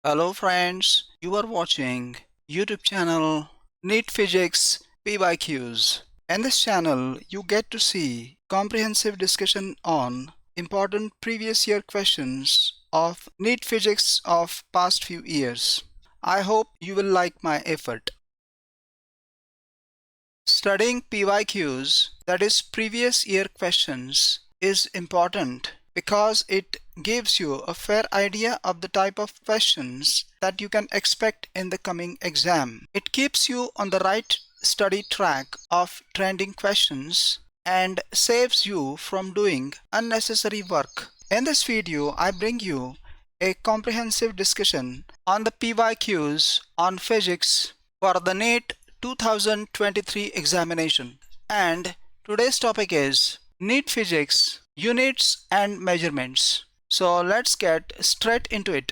Hello friends, you are watching YouTube channel NEET Physics PYQS. In this channel, you get to see comprehensive discussion on important previous year questions of NEET Physics of past few years. I hope you will like my effort. Studying PYQs, that is previous year questions, is important because it gives you a fair idea of the type of questions that you can expect in the coming exam. It keeps you on the right study track of trending questions and saves you from doing unnecessary work. In this video, I bring you a comprehensive discussion on the PYQs on physics for the NEET 2023 examination. And today's topic is NEET Physics, Units and Measurements. So let's get straight into it.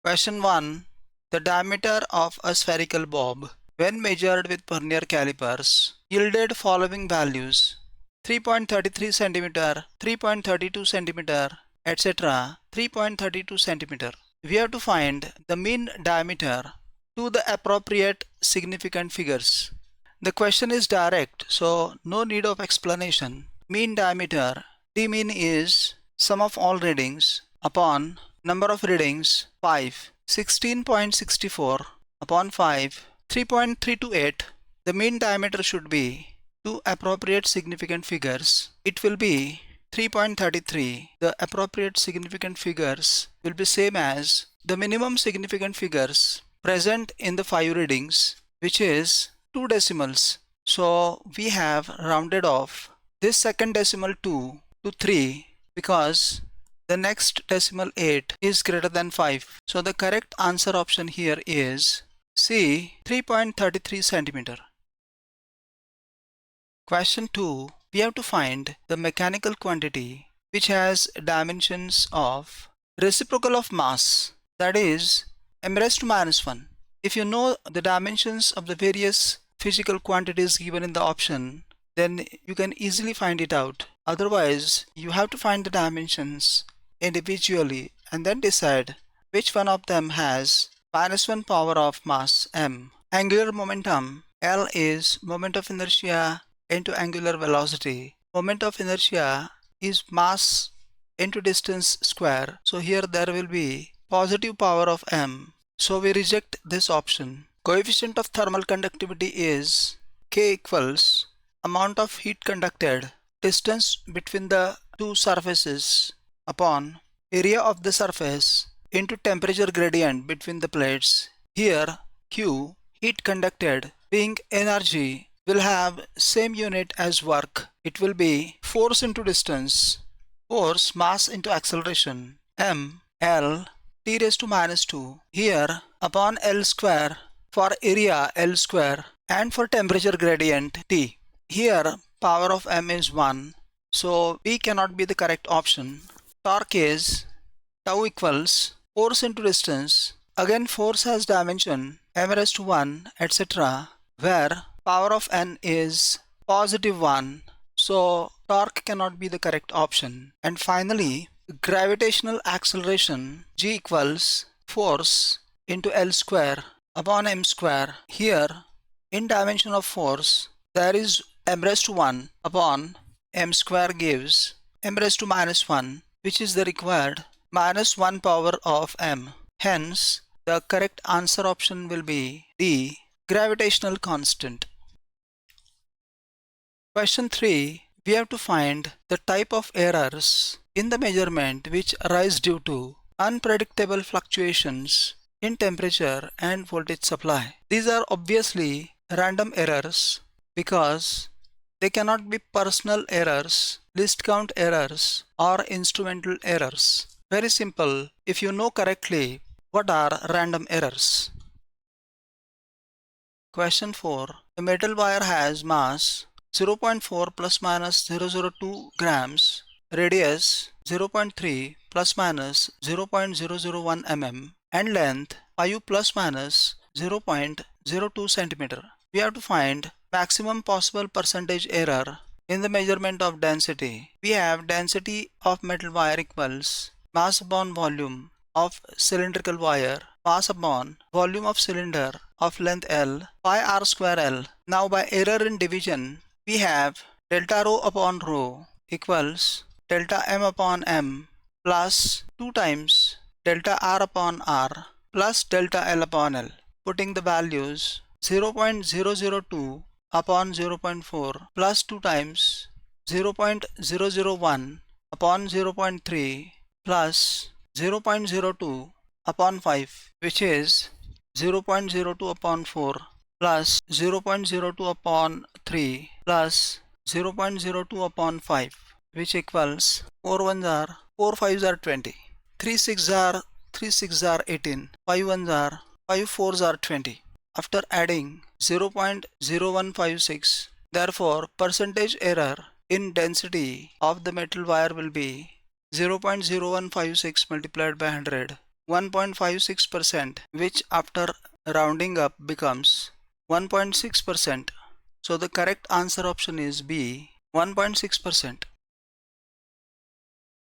Question 1. The diameter of a spherical bulb when measured with vernier calipers yielded following values: 3.33 cm, 3.32 cm, etc. 3.32 cm. We have to find the mean diameter to the appropriate significant figures. The question is direct, so no need of explanation. Mean diameter, D mean is sum of all readings upon number of readings 5. 16.64 upon 5, 3.328. The mean diameter should be two appropriate significant figures. It will be 3.33. The appropriate significant figures will be same as the minimum significant figures present in the 5 readings, which is 2 decimals. So we have rounded off this second decimal 2 to 3 because the next decimal 8 is greater than 5. So the correct answer option here is C, 3.33 centimeter. Question 2. We have to find the mechanical quantity which has dimensions of reciprocal of mass, that is m raised to minus 1. If you know the dimensions of the various physical quantities given in the option, then you can easily find it out. Otherwise, you have to find the dimensions individually and then decide which one of them has minus 1 power of mass m. Angular momentum, L is moment of inertia into angular velocity. Moment of inertia is mass into distance square. So here there will be positive power of m. So we reject this option. Coefficient of thermal conductivity is K equals amount of heat conducted, distance between the two surfaces upon area of the surface into temperature gradient between the plates. Here Q, heat conducted, being energy, will have same unit as work. It will be force into distance, force mass into acceleration, m, L, t raised to minus 2. Here upon L square for area L square and for temperature gradient T. Here power of m is 1, so B cannot be the correct option. Torque is tau equals force into distance. Again force has dimension m raised to 1, etc. where power of n is positive 1. So torque cannot be the correct option. And finally, gravitational acceleration G equals force into L square upon m square. Here in dimension of force there is m raised to 1 upon m square gives m raised to minus 1, which is the required minus 1 power of m. Hence the correct answer option will be D, gravitational constant. Question 3. We have to find the type of errors in the measurement which arise due to unpredictable fluctuations in temperature and voltage supply. These are obviously random errors because they cannot be personal errors, list count errors, or instrumental errors. Very simple if you know correctly what are random errors. Question 4. The metal wire has mass 0.4 plus minus 002 grams, radius 0.3 plus minus 0.001 mm, and length 5 plus minus 0.02 centimeter. We have to find maximum possible percentage error in the measurement of density. We have density of metal wire equals mass upon volume of cylindrical wire, mass upon volume of cylinder of length L, pi r square L. Now by error in division, we have delta rho upon rho equals delta m upon m plus 2 times delta r upon r plus delta L upon L. Putting the values 0.002 upon 0.4 plus 2 times 0.001 upon 0.3 plus 0.02 upon 5, which is 0.02 upon 4 plus 0.02 upon 3 plus 0.02 upon 5, which equals 4 ones are 4 fives are 20, 3 six are 3 six are 18, 5 ones are 5 fours are 20. After adding 0.0156, therefore percentage error in density of the metal wire will be 0.0156 multiplied by 100, 1.56%, which after rounding up becomes 1.6%. So the correct answer option is B, 1.6%.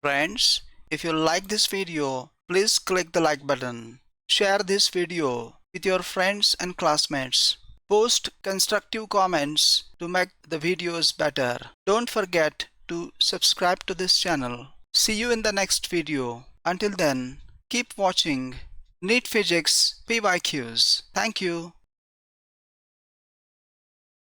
Friends, if you like this video, please click the like button. Share this video with your friends and classmates. Post constructive comments to make the videos better. Don't forget to subscribe to this channel. See you in the next video. Until then, keep watching NEET Physics PYQS. Thank you.